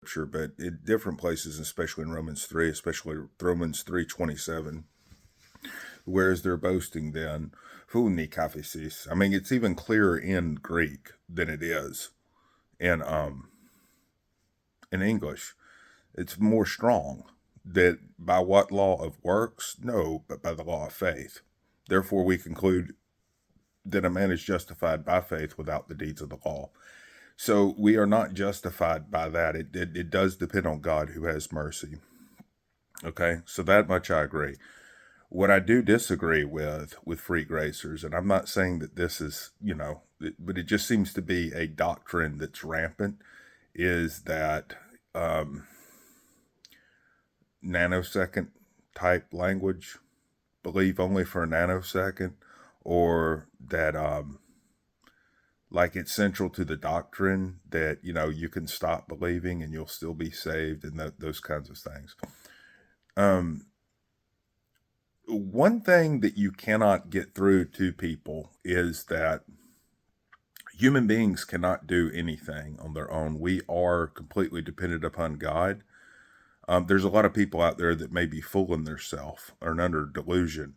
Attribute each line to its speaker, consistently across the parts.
Speaker 1: scripture, but in different places, especially in Romans 3, especially Romans 3:27, where is their boasting then? Huni kaphisis. I mean, it's even clearer in Greek than it is in in English. It's more strong that by what law of works? No, but by the law of faith. Therefore, we conclude that a man is justified by faith without the deeds of the law. So we are not justified by that. It does depend on God who has mercy. Okay, so that much I agree. What I do disagree with free gracers, and I'm not saying that this is, but it just seems to be a doctrine that's rampant, is that nanosecond type language, believe only for a nanosecond, or that like it's central to the doctrine that you can stop believing and you'll still be saved, and those kinds of things. One thing that you cannot get through to people is that human beings cannot do anything on their own. We are completely dependent upon God. There's a lot of people out there that may be fooling themselves or under delusion,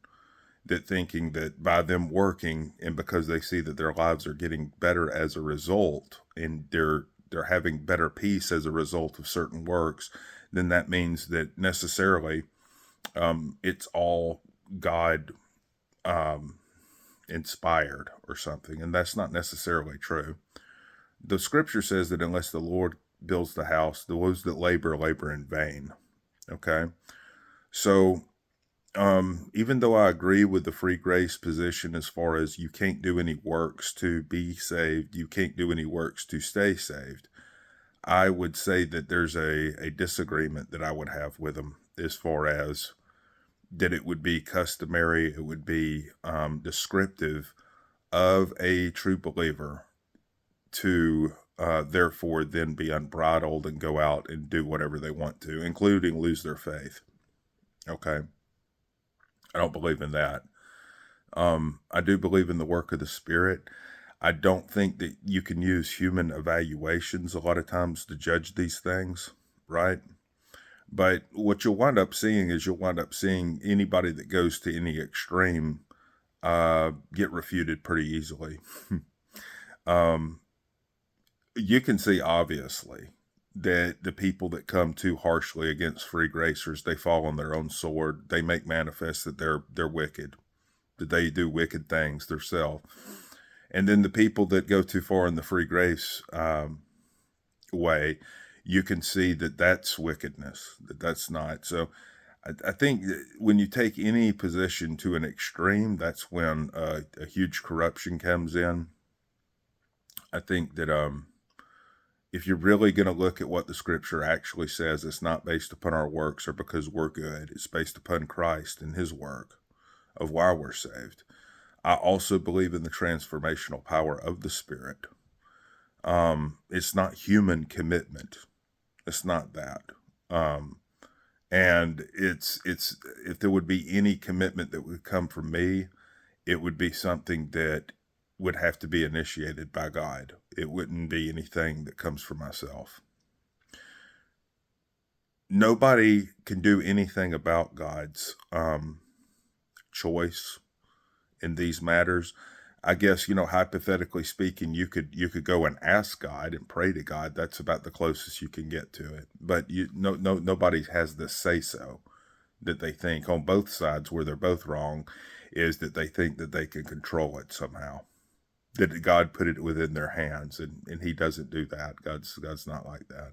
Speaker 1: that thinking that by them working and because they see that their lives are getting better as a result, and they're having better peace as a result of certain works, then that means that necessarily it's all God inspired or something, and that's not necessarily true. The scripture says that unless the Lord builds the house, those that labor in vain. Okay, so even though I agree with the free grace position as far as you can't do any works to be saved, you can't do any works to stay saved, I would say that there's a disagreement that I would have with them as far as that it would be customary, it would be descriptive of a true believer to therefore then be unbridled and go out and do whatever they want to, including lose their faith. Okay. I don't believe in that. I do believe in the work of the Spirit. I don't think that you can use human evaluations a lot of times to judge these things, right? But what you'll wind up seeing is anybody that goes to any extreme get refuted pretty easily. You can see obviously that the people that come too harshly against free gracers, they fall on their own sword. They make manifest that they're wicked, that they do wicked things themselves. And then the people that go too far in the free grace way, you can see that that's wickedness, that's not. So I think that when you take any position to an extreme, that's when a huge corruption comes in. I think that if you're really going to look at what the scripture actually says, it's not based upon our works or because we're good. It's based upon Christ and his work of why we're saved. I also believe in the transformational power of the Spirit. It's not human commitment. It's not that. And it's if there would be any commitment that would come from me, it would be something that would have to be initiated by God. It wouldn't be anything that comes from myself. Nobody can do anything about God's choice in these matters. I guess, hypothetically speaking, you could go and ask God and pray to God. That's about the closest you can get to it. But nobody has this say so that they think on both sides where they're both wrong, is that they think that they can control it somehow, that God put it within their hands, and he doesn't do that. God's not like that.